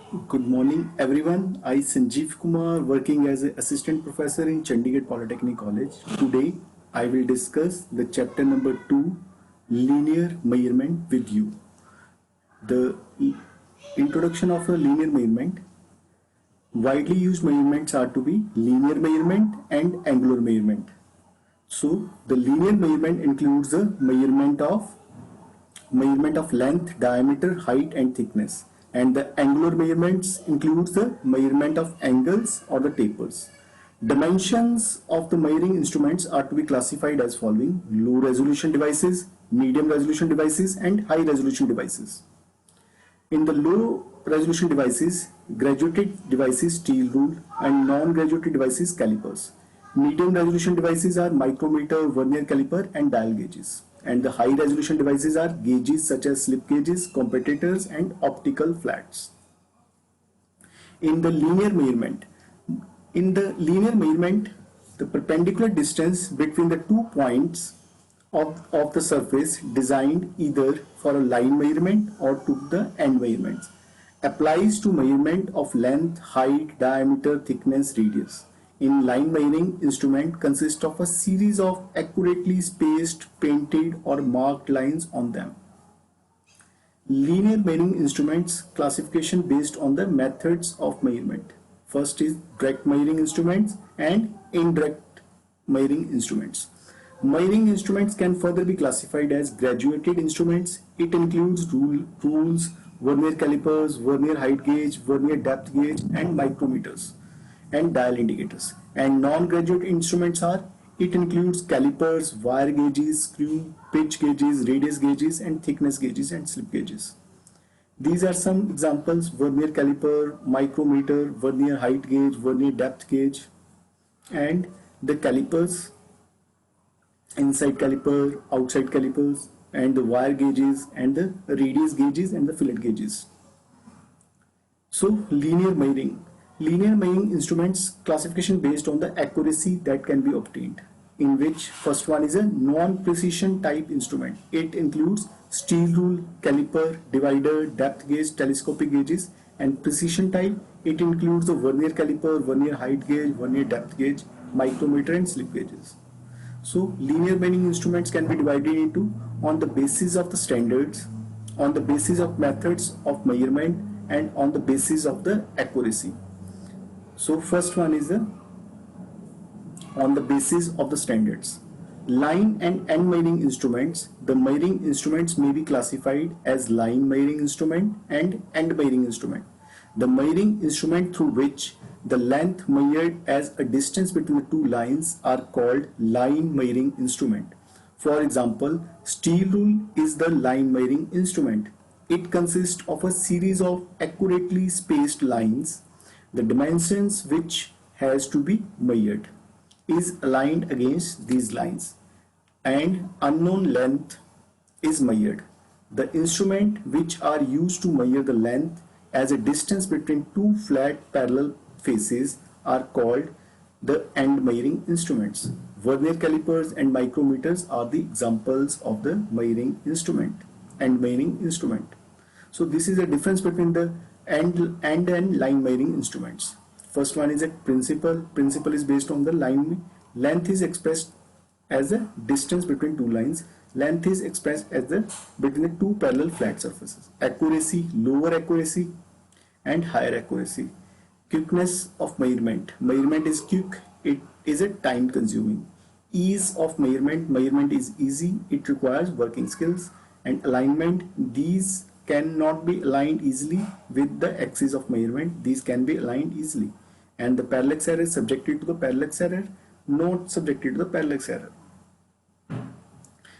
Good morning, everyone. I, Sanjeev Kumar, working as an assistant professor in Chandigarh Polytechnic College. Today, I will discuss the chapter number 2, linear measurement with you. The introduction of a linear measurement. Widely used measurements are to be linear measurement and angular measurement. So, the linear measurement includes the measurement of length, diameter, height and thickness, and the angular measurements includes the measurement of angles or the tapers. Dimensions of the measuring instruments are to be classified as following: low resolution devices, medium resolution devices and high resolution devices. In the low resolution devices, graduated devices, steel rule, and non-graduated devices, calipers. Medium resolution devices are micrometer, vernier caliper and dial gauges. And the high resolution devices are gauges such as slip gauges, comparators and optical flats. In the linear measurement, the perpendicular distance between the 2 points of the surface designed either for a line measurement or to the end measurements applies to measurement of length, height, diameter, thickness, radius. In line measuring instrument consists of a series of accurately spaced, painted or marked lines on them. Linear measuring instruments classification based on the methods of measurement. First is direct measuring instruments and indirect measuring instruments. Measuring instruments can further be classified as graduated instruments. It includes rules, vernier calipers, vernier height gauge, vernier depth gauge and micrometers and dial indicators. And non-graduate instruments it includes calipers, wire gauges, screw, pitch gauges, radius gauges and thickness gauges and slip gauges. These are some examples: vernier caliper, micrometer, vernier height gauge, vernier depth gauge, and the calipers, inside caliper, outside calipers, and the wire gauges and the radius gauges and the fillet gauges. So linear measuring. Linear measuring instruments classification based on the accuracy that can be obtained, in which first one is a non-precision type instrument. It includes steel rule, caliper, divider, depth gauge, telescopic gauges, and precision type. It includes the vernier caliper, vernier height gauge, vernier depth gauge, micrometer and slip gauges. So linear measuring instruments can be divided into on the basis of the standards, on the basis of methods of measurement, and on the basis of the accuracy. So first one is on the basis of the standards. Line and end measuring instruments. The measuring instruments may be classified as line measuring instrument and end measuring instrument. The measuring instrument through which the length measured as a distance between the two lines are called line measuring instrument. For example, steel rule is the line measuring instrument. It consists of a series of accurately spaced lines. The dimensions which has to be measured is aligned against these lines and unknown length is measured. The instrument which are used to measure the length as a distance between two flat parallel faces are called the end measuring instruments. Vernier calipers and micrometers are the examples of the measuring instrument, end measuring instrument. So this is the difference between the end and line measuring instruments. First one is a principle. Principle is based on the line. Length is expressed as the distance between two lines. Length is expressed as the between the two parallel flat surfaces. Accuracy, lower accuracy and higher accuracy. Quickness of measurement. Measurement is quick. It is a time consuming. Ease of measurement. Measurement is easy. It requires working skills. And alignment. These cannot be aligned easily with the axis of measurement. These can be aligned easily. And the parallax error is subjected to the parallax error, not subjected to the parallax error.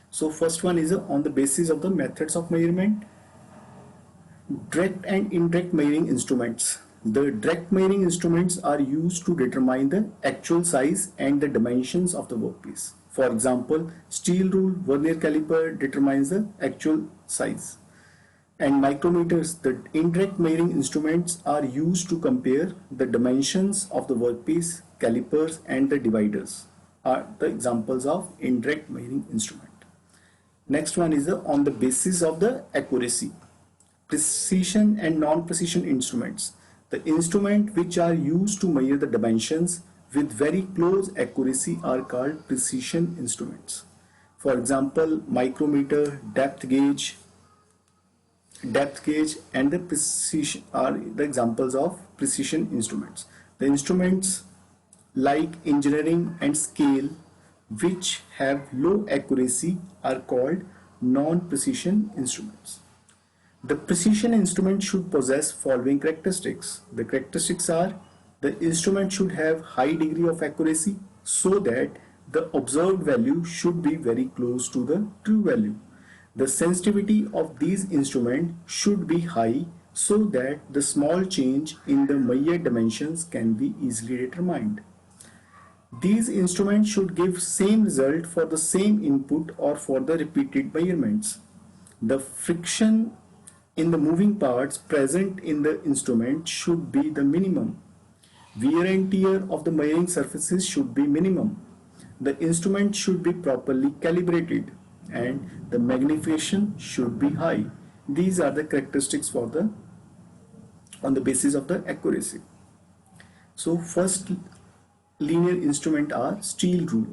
So first one is on the basis of the methods of measurement. Direct and indirect measuring instruments. The direct measuring instruments are used to determine the actual size and the dimensions of the workpiece. For example, steel rule, vernier caliper determines the actual size. And micrometers, the indirect measuring instruments are used to compare the dimensions of the workpiece. Calipers and the dividers are the examples of indirect measuring instrument. Next one is on the basis of the accuracy. Precision and non-precision instruments. The instruments which are used to measure the dimensions with very close accuracy are called precision instruments. For example, micrometer, depth gauge and the precision are the examples of precision instruments. The instruments like engineering and scale which have low accuracy are called non-precision instruments. The precision instrument should possess following characteristics. The characteristics are: the instrument should have high degree of accuracy so that the observed value should be very close to the true value. The sensitivity of these instruments should be high so that the small change in the measured dimensions can be easily determined. These instruments should give same result for the same input or for the repeated measurements. The friction in the moving parts present in the instrument should be the minimum. Wear and tear of the measuring surfaces should be minimum. The instrument should be properly calibrated and the magnification should be high. These are the characteristics for the on the basis of the accuracy. So first linear instrument are steel rule.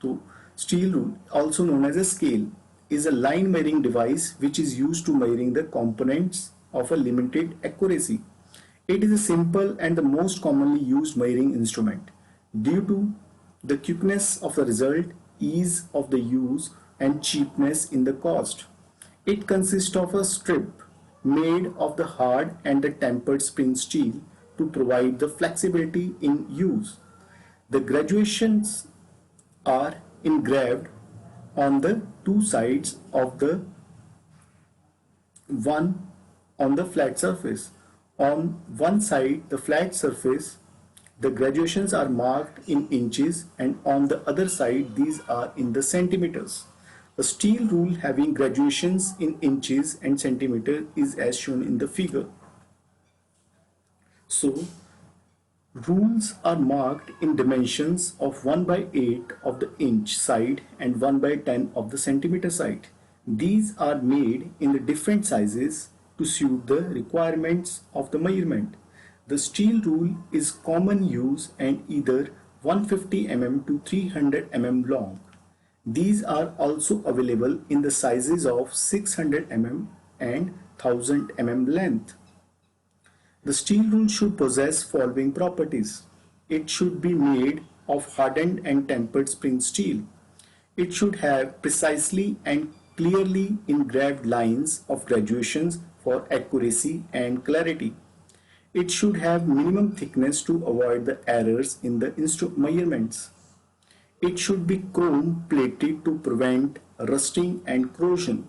So steel rule, also known as a scale, is a line measuring device which is used to measuring the components of a limited accuracy. It is a simple and the most commonly used measuring instrument. Due to the quickness of the result, ease of the use and cheapness in the cost. It consists of a strip made of the hard and the tempered spring steel to provide the flexibility in use. The graduations are engraved on the two sides of the one on the flat surface. On one side, the flat surface, the graduations are marked in inches, and on the other side, these are in the centimeters. A steel rule having graduations in inches and centimeter is as shown in the figure. So, rules are marked in dimensions of 1/8 of the inch side and 1/10 of the centimeter side. These are made in the different sizes to suit the requirements of the measurement. The steel rule is common use and either 150 mm to 300 mm long. These are also available in the sizes of 600 mm and 1000 mm length. The steel rule should possess following properties. It should be made of hardened and tempered spring steel. It should have precisely and clearly engraved lines of graduations for accuracy and clarity. It should have minimum thickness to avoid the errors in the measurements. It should be chrome plated to prevent rusting and corrosion.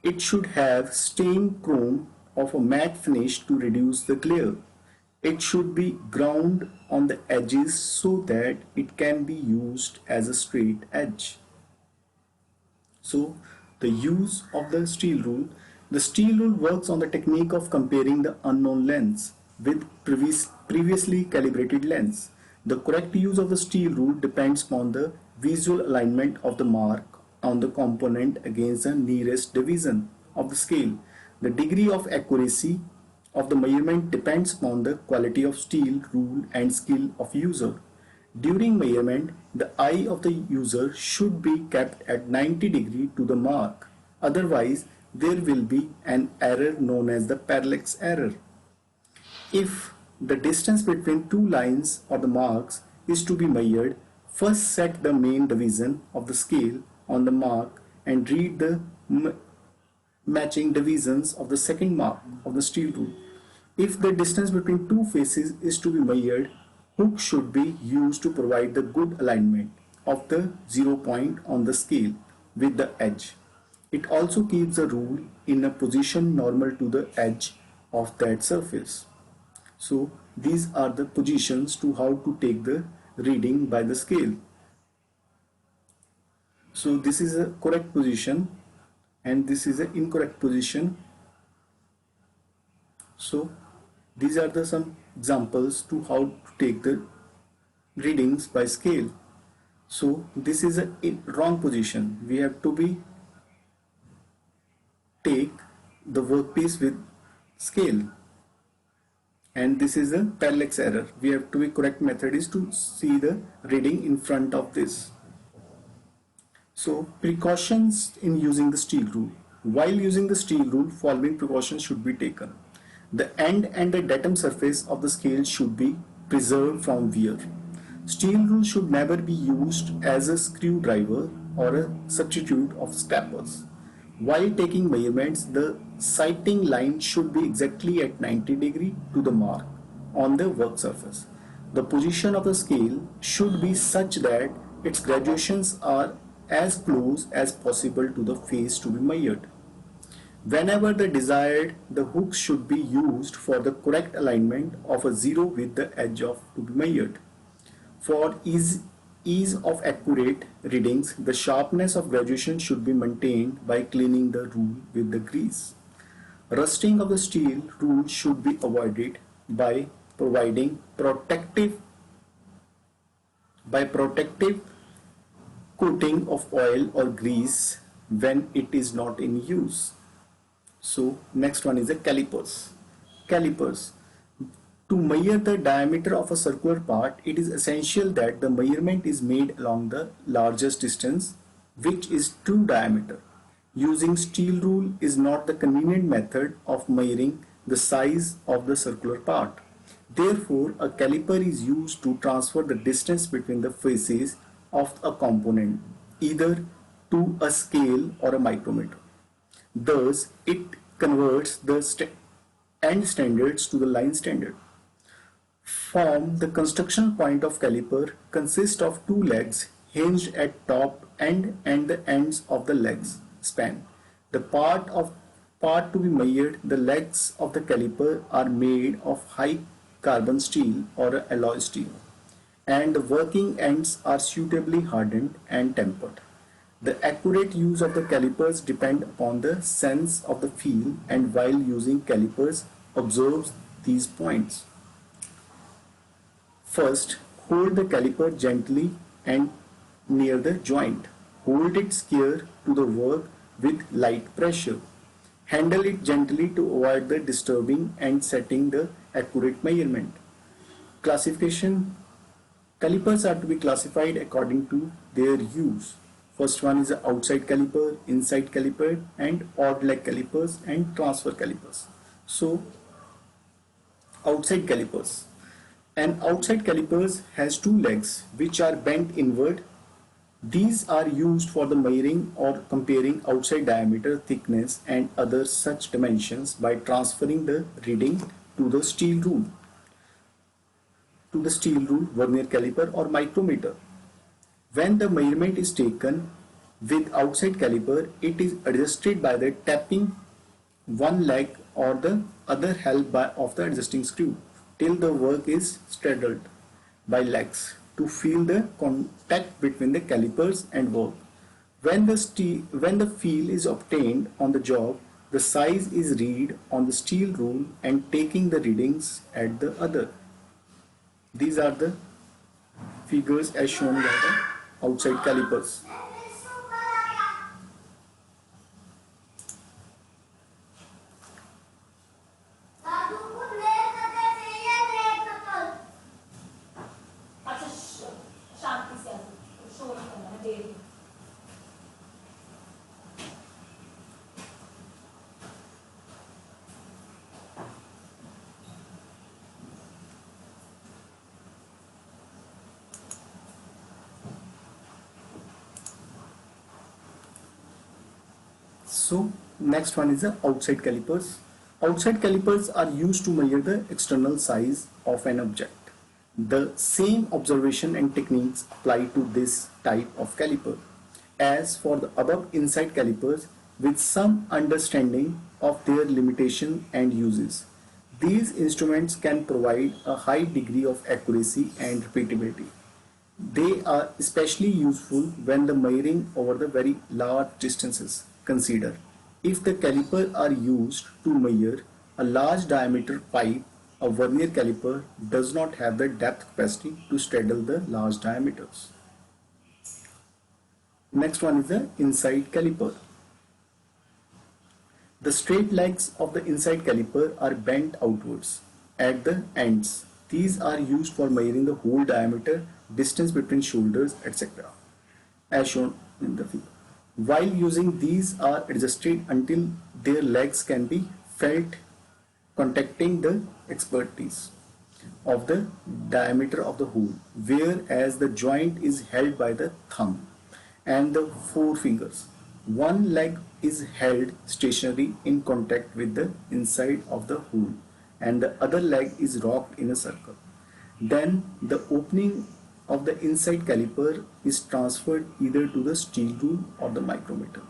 It should have stained chrome of a matte finish to reduce the glare. It should be ground on the edges so that it can be used as a straight edge. So the use of the steel rule. The steel rule works on the technique of comparing the unknown lengths with previously calibrated lengths. The correct use of the steel rule depends on the visual alignment of the mark on the component against the nearest division of the scale. The degree of accuracy of the measurement depends upon the quality of steel rule and skill of user. During measurement, the eye of the user should be kept at 90 degrees to the mark. Otherwise, there will be an error known as the parallax error. If the distance between two lines or the marks is to be measured, first set the main division of the scale on the mark and read the matching divisions of the second mark of the steel rule. If the distance between two faces is to be measured, hook should be used to provide the good alignment of the 0 point on the scale with the edge. It also keeps the rule in a position normal to the edge of that surface. So these are the positions to how to take the reading by the scale. So this is a correct position and this is an incorrect position. So these are the some examples to how to take the readings by scale. So this is a wrong position. We have to be take the workpiece with scale. and this is a parallax error. We have to be correct method is to see the reading in front of this. So precautions in using the steel rule. While using the steel rule, following precautions should be taken. The end and the datum surface of the scale should be preserved from wear. Steel rule should never be used as a screwdriver or a substitute of scrapers. While taking measurements, the sighting line should be exactly at 90° to the mark on the work surface. The position of the scale should be such that its graduations are as close as possible to the face to be measured. Whenever the desired, the hooks should be used for the correct alignment of a zero with the edge of to be measured. For ease of accurate readings, the sharpness of graduation should be maintained by cleaning the rule with the grease. Rusting of the steel rule should be avoided by providing protective coating of oil or grease when it is not in use. So next one is the calipers. Calipers. To measure the diameter of a circular part, it is essential that the measurement is made along the largest distance, which is true diameter. Using steel rule is not the convenient method of measuring the size of the circular part. Therefore, a caliper is used to transfer the distance between the faces of a component, either to a scale or a micrometer. Thus, it converts the end standards to the line standard. Form. The construction point of caliper consists of two legs hinged at top end and the ends of the legs span. The part to be measured, the legs of the caliper are made of high carbon steel or alloy steel, and the working ends are suitably hardened and tempered. The accurate use of the calipers depend upon the sense of the feel, and while using calipers, observe these points. First, hold the caliper gently and near the joint. Hold it square to the work with light pressure. Handle it gently to avoid the disturbing and setting the accurate measurement. Classification. Calipers are to be classified according to their use. First one is the outside caliper, inside caliper, and odd leg calipers and transfer calipers. So, outside calipers. An outside calipers has two legs which are bent inward. These are used for the measuring or comparing outside diameter, thickness, and other such dimensions by transferring the reading to the steel rule, vernier caliper, or micrometer. When the measurement is taken with outside caliper, it is adjusted by the tapping one leg or the other held by of the adjusting screw till the work is straddled by legs to feel the contact between the calipers and work. When the feel is obtained on the job, the size is read on the steel rule and taking the readings at the other. These are the figures as shown by the outside calipers. So next one is the outside calipers. Outside calipers are used to measure the external size of an object. The same observation and techniques apply to this type of caliper as for the above inside calipers, with some understanding of their limitation and uses. These instruments can provide a high degree of accuracy and repeatability. They are especially useful when the measuring over the very large distances. Consider if the caliper are used to measure a large diameter pipe, a vernier caliper does not have the depth capacity to straddle the large diameters. Next one is the inside caliper. The straight legs of the inside caliper are bent outwards at the ends. These are used for measuring the hole diameter, distance between shoulders, etc. as shown in the figure. While using these are adjusted until their legs can be felt contacting the expertise of the diameter of the hole, whereas the joint is held by the thumb and the four fingers. One leg is held stationary in contact with the inside of the hole and the other leg is rocked in a circle. Then the opening of the inside caliper is transferred either to the steel rule or the micrometer.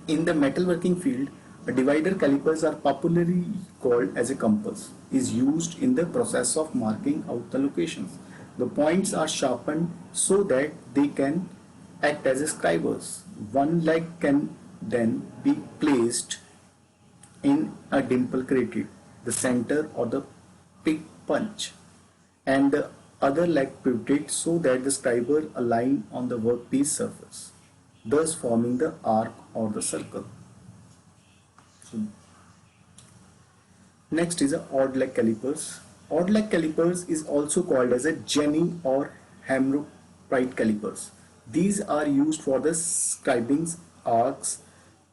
In the metalworking field, a divider calipers are popularly called as a compass, is used in the process of marking out the locations. The points are sharpened so that they can act as scribers. One leg can then be placed in a dimple created, the center or the pick punch, and the other leg pivoted so that the scriber align on the workpiece surface, thus forming the arc or the circle. Next is a odd leg calipers. Odd leg calipers is also called as a Jenny or Hammerite calipers. These are used for the scribing arcs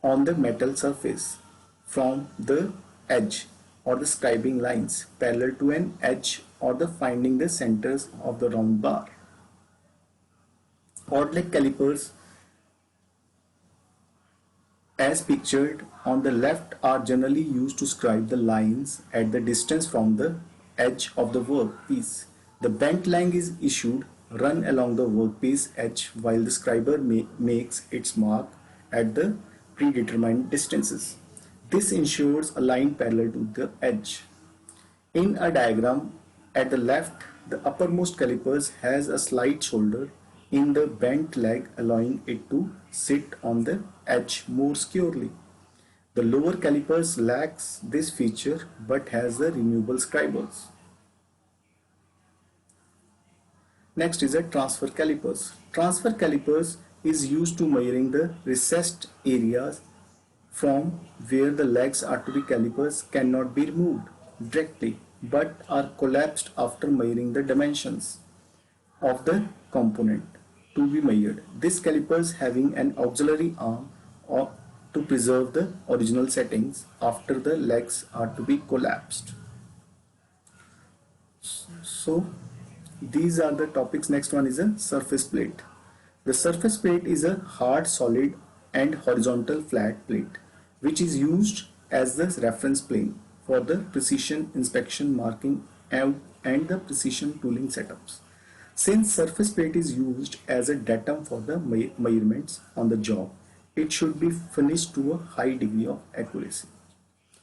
on the metal surface from the edge or the scribing lines parallel to an edge or the finding the centers of the round bar. Odd leg calipers as pictured on the left are generally used to scribe the lines at the distance from the edge of the workpiece. The bent line is issued run along the workpiece edge while the scriber makes its mark at the predetermined distances. This ensures a line parallel to the edge. In a diagram at the left, the uppermost calipers has a slight shoulder in the bent leg, allowing it to sit on the edge more securely. The lower calipers lacks this feature but has the removable scribers. Next is a transfer calipers. Transfer calipers is used to measuring the recessed areas from where the legs are to be calipers cannot be removed directly but are collapsed after measuring the dimensions of the component to be measured. This calipers having an auxiliary arm or to preserve the original settings after the legs are to be collapsed. So these are the topics. Next one is a surface plate. The surface plate is a hard, solid and horizontal flat plate which is used as the reference plane for the precision inspection, marking and the precision tooling setups. Since surface plate is used as a datum for the measurements on the job, it should be finished to a high degree of accuracy.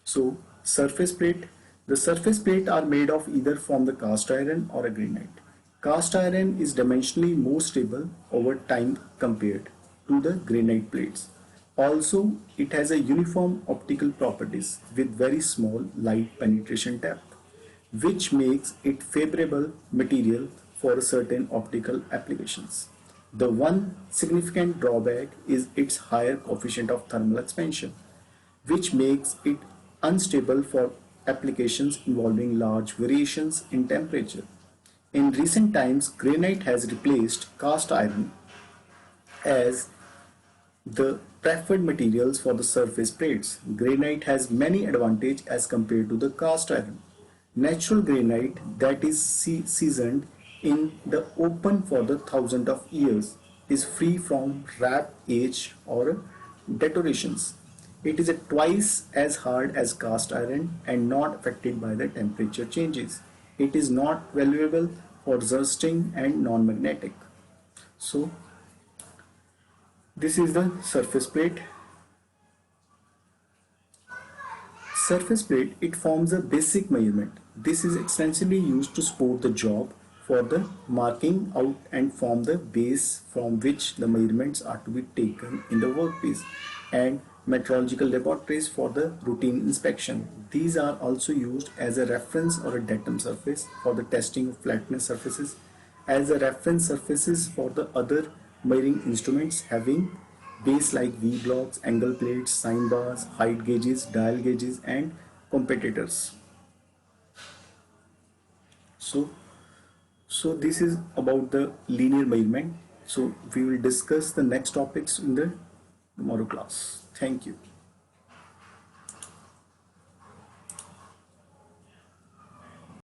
So surface plate, the surface plate are made of either from the cast iron or a granite. Cast iron is dimensionally more stable over time compared to the granite plates. Also, it has a uniform optical properties with very small light penetration depth, which makes it favorable material for certain optical applications. The one significant drawback is its higher coefficient of thermal expansion, which makes it unstable for applications involving large variations in temperature. In recent times, granite has replaced cast iron as the preferred materials for the surface plates. Granite has many advantages as compared to the cast iron. Natural granite that is seasoned in the open for the thousands of years is free from rap, age or deteriorations. It is twice as hard as cast iron and not affected by the temperature changes. It is not valuable for rusting and non-magnetic. So this is the surface plate. Surface plate, it forms a basic measurement. This is extensively used to support the job for the marking out and form the base from which the measurements are to be taken in the workpiece and metrological laboratories for the routine inspection. These are also used as a reference or a datum surface for the testing of flatness surfaces, as a reference surfaces for the other measuring instruments having base like V blocks, angle plates, sine bars, height gauges, dial gauges, and competitors. So, this is about the linear measurement. So we will discuss the next topics in the tomorrow class. Thank you.